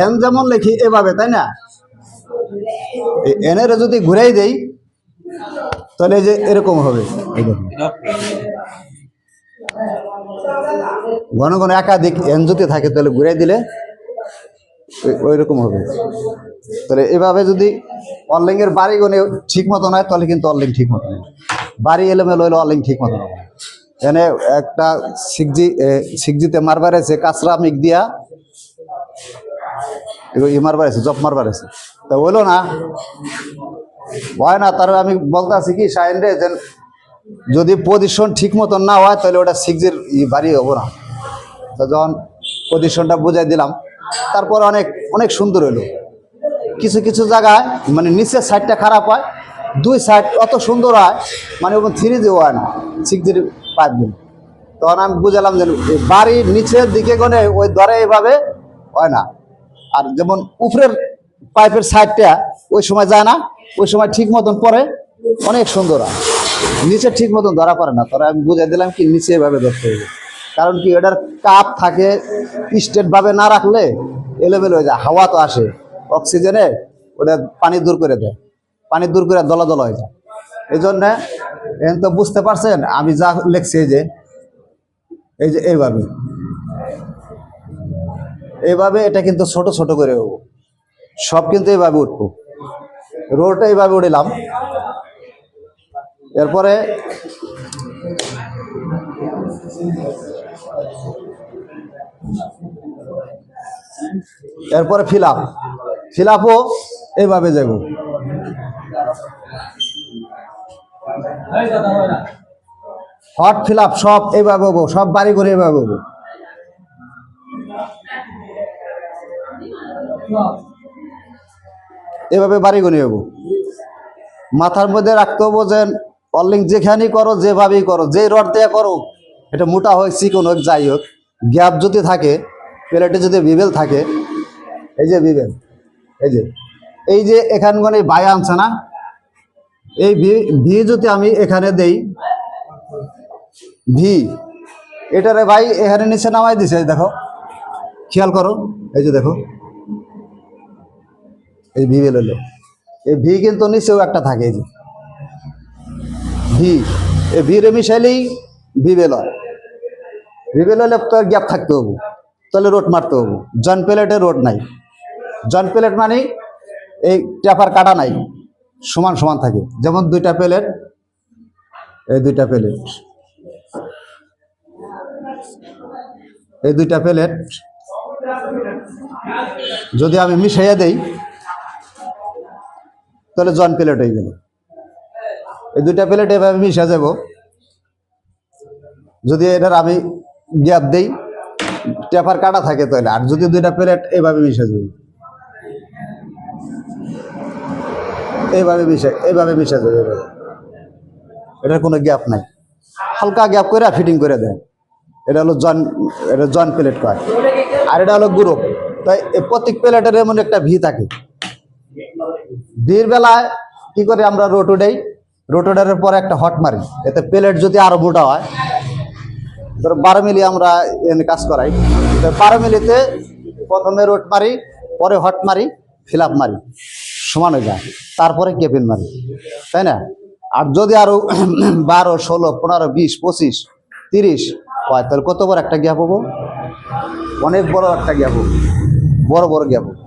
N যেমন লিখি এভাবে, তাই না? এনের যদি ঘুরাই দেই তাহলে যে এরকম হবে। ঘন ঘন একাধিক এন যদি থাকে তাহলে ঘুরাই দিলে ওই রকম হবে। তাহলে এভাবে যদি অনলিঙ্গের বাড়ি গনে ঠিক মতো নয় তাহলে কিন্তু অনলিং ঠিক মতো নয়, বাড়ি এলোমেলো হইলে অনলিং ঠিক মতো নয়। এখানে একটা সিকজিতে মারবার আছে, কাঁচরা মিক দিয়া ই মারবার আছে, জব মারবার আছে, তা হইলো না, হয় না। তার আমি বলতে আছি কি শাহিন রে, যে যদি পজিশন ঠিক মতন না হয় তাহলে ওটা সিক্সের বাড়ি হবো না। তো যখন পজিশনটা বুঝাই দিলাম, তারপর অনেক অনেক সুন্দর হলো। কিছু কিছু জায়গায় মানে নিচের সাইডটা খারাপ হয়, দুই সাইড অত সুন্দর হয়, মানে ওরকম থ্রি দিয়ে হয় না, সিক্সের পাইপ দিন। তখন আমি বুঝালাম যে বাড়ির নিচের দিকে গনে ওই দরে এইভাবে হয় না। আর যেমন উপরের পাইপের সাইডটা ওই সময় যায় না, ওই সময় ঠিক মতন পরে অনেক সুন্দর হয়, নিচে ঠিক মতন ধরা পড়ে না। তবে আমি বুঝাই দিলাম কি নিচে এভাবে ধরতে হবে, কারণ কি এটার কাপ থাকে, স্ট্রেটভাবে না রাখলে এলোমেলো হয়ে যায়, হাওয়া তো আসে, অক্সিজেনে ওটা পানি দূর করে দেয়, পানি দূর করে দলা দলা হয়ে যায়। এই জন্যে এখন তো বুঝতে পারছেন আমি যা লিখছি, এই যে এইভাবে এইভাবে এটা কিন্তু ছোট ছোট করে উঠবো, সব কিন্তু এইভাবে উঠবো, রোডটা এইভাবে উঠিলাম। এরপরে এরপরে ফিল আপও এইভাবে যাব, হট ফিল আপ সব এইভাবে হবো, সব বাড়ি করে এইভাবে হবো। এভাবে বাড়ি গুনে হবো। মাথার মধ্যে রাখতে হবো যে অনলিং যেখানেই করো, যেভাবেই করো, যে রড দিয়ে করো, এটা মোটা হোক চিকন হোক যাই হোক, গ্যাপ যদি থাকে, প্লেটে যদি বিবেল থাকে, এই যে বিবেল, এই যে এখান মানে বাই আনছে না, এই ভি যদি আমি এখানে দেই, ভি এটারে ভাই এখানে নিচে নামাই দিছে, দেখো খেয়াল করো, এই যে দেখো এই ভি বেল হলো, এই ভি কিন্তু নিচেও একটা থাকে, এই যে ভি, এই ভি রে মিশাইলেই ভি বেল হয়। ভি বেল হলে তো গ্যাপ থাকতে হবো, তাহলে রোড মারতে হবো। জয়েন্ট প্লেটে রোড নাই, জয়েন্ট প্লেট মানে এই ট্যাপার কাটা নাই, সমান সমান থাকে। যেমন দুইটা প্লেট, এই দুইটা প্লেট, এই দুইটা প্লেট যদি আমি মিশাইয়া দেই তাহলে জয়েন্ট প্লেট হয়ে গেল। এই দুইটা প্লেট এভাবে মিশে যাব, যদি এটার আমি গ্যাপ দেই, ট্যাপার কাটা থাকে তাহলে। আর যদি দুইটা প্লেট এইভাবে মিশে যাবে, এইভাবে মিশে যাবে, এটার কোনো গ্যাপ নাই, হালকা গ্যাপ করে ফিটিং করে দেয়। এটা হলো জয়েন্ট প্লেট কয়, আর এটা হলো গ্রুপ। তাই প্রত্যেক প্লেটের এমন একটা ভি থাকে। ভির বেলায় কি করে আমরা রোটোডেই, রোটোডারের পরে একটা হট মারি, এতে প্লেট যদি আরো মোটা হয়, ধরো 12 মিলি আমরা এনে কাজ করাই, 12 মিলিতে প্রথমে রোড মারি, পরে হট মারি, ফিল আপ মারি, সমান হয়ে যায়, তারপরে কেপিন মারি, তাই না? আর যদি আরো 12, 16, 15, 20, 25, 30 হয় তাহলে কত বড় একটা গ্যাপ হবো, অনেক বড় একটা গ্যাপ হবো, বড় বড় গ্যাপ হবো,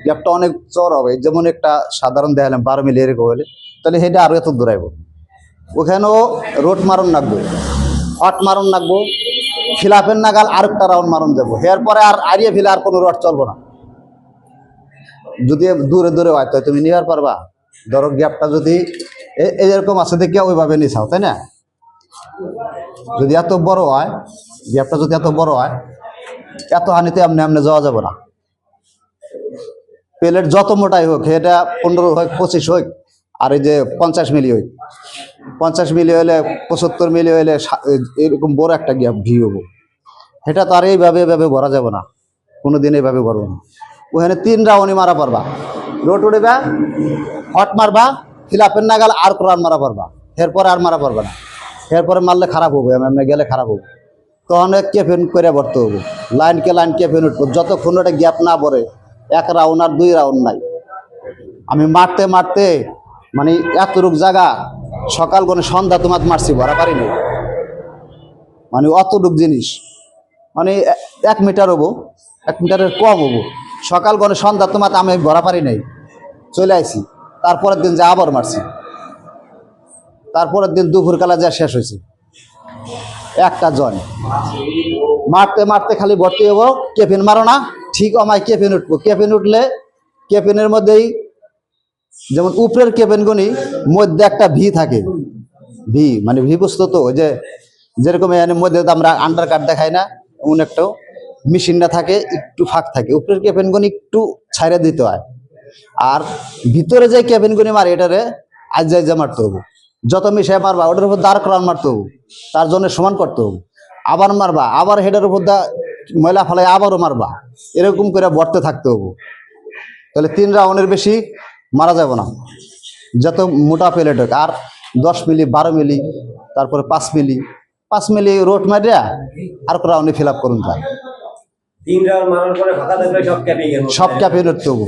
গ্যাপটা অনেক চড় হবে। যেমন একটা সাধারণ দেখালাম 12 মিলি এরকম হলে, তাহলে সেটা আরো এত দূরাইব, ওখানেও রোড মারণ লাগবো, হট মারণ লাগবো, খিলাফের নাগাল আরেকটা রাউন্ড মারণ যাবো, এরপরে আর আরিয়ে ফেলে আর কোনো রড চলবো না। যদি দূরে দূরে হয় তাই তুমি নিবার পারবা। ধরো গ্যাপটা যদি এরকম আছে দেখে ওইভাবে নিছাও, তাই না? যদি এত বড় হয়, গ্যাপটা যদি এত বড় হয়, এত হানিতে এমনি এমনি যাওয়া যাবে না। প্লেট যত মোটাই হোক, এটা 15 হোক, 25 হোক, আর এই যে 50 মিলি হোক, 50 মিলি হলে, 75 মিলি হলে এরকম বড় একটা গ্যাপ ভি হবো, এটা তো আর এইভাবে ভরা যাবে না, কোনোদিন এইভাবে ভরবো না। ওখানে 3 রাউন্ডই মারা পারবা, রোড উঠেবা, হট মারবা, ফিলাপের নাগাল আর রাউন্ড মারা পারবা, এরপরে আর মারা পারবা না, এরপরে মারলে খারাপ হবে, এমনি গেলে খারাপ হবে। তখন কেফেন করে ভরতে হবে, লাইনকে লাইন কেফেন উঠবো, যতক্ষণ ওটা গ্যাপ না ভরে 1 রাউন্ড আর 2 রাউন্ড নাই। আমি মারতে মারতে মানে এতটুক জায়গা সকাল করে সন্ধ্যা তোমার মারছি, ভরা পারি নাই। মানে অতটুক জিনিস মানে 1 মিটার হবো, 1 মিটারের কম হবো, সকাল করে সন্ধ্যা তোমার আমি ভরা পারি নাই, চলে আইছি। তারপরের দিন যে আবার মারছি, তারপরের দিন দুপুরবেলা যা শেষ হয়েছে একটা জন। মারতে মারতে খালি ভর্তি হবো, কেফিন মারো না, ঠিক আমায় কেফিন উঠবো। কেফিন উঠলে কেফিনের মধ্যেই যেমন উপরের কেফিন গুনি মধ্যে একটা ভি থাকে, ভি মানে ভি বুঝতো তো, ওই যে যেরকম এর মধ্যে আমরা আন্ডার কাট দেখাই না, এমন একটা মেশিনটা থাকে, একটু ফাঁক থাকে, উপরের কেফিন গুনি একটু ছাইড়ে দিতে হয়। আর ভিতরে যে কেবিন গুনি মারে এটারে আজ যাই মারতে হবে। যত মিশাই মারবা ওটার উপর দাঁড় করান মারতে হবে, তার জন্য সমান করতে হবে। আবার মারবা, আবার হেডের উপর ময়লা ফেলাই আবারও মারবা, এরকম করে বর্তে থাকতে হবে। তাহলে 3 রাউন্ডের বেশি মারা যাবে না, যত মোটা প্লেট হোক। আর 10 মিলি 12 মিলি তারপরে 5 মিলি 5 মিলি রোড মারিয়া আর রাউন্ডে ফিল আপ করুন। 3 রাউন্ড মারার পরে ফাঁকা থাকলে সব ক্যাপিং সব ক্যাপে উঠতে হবে।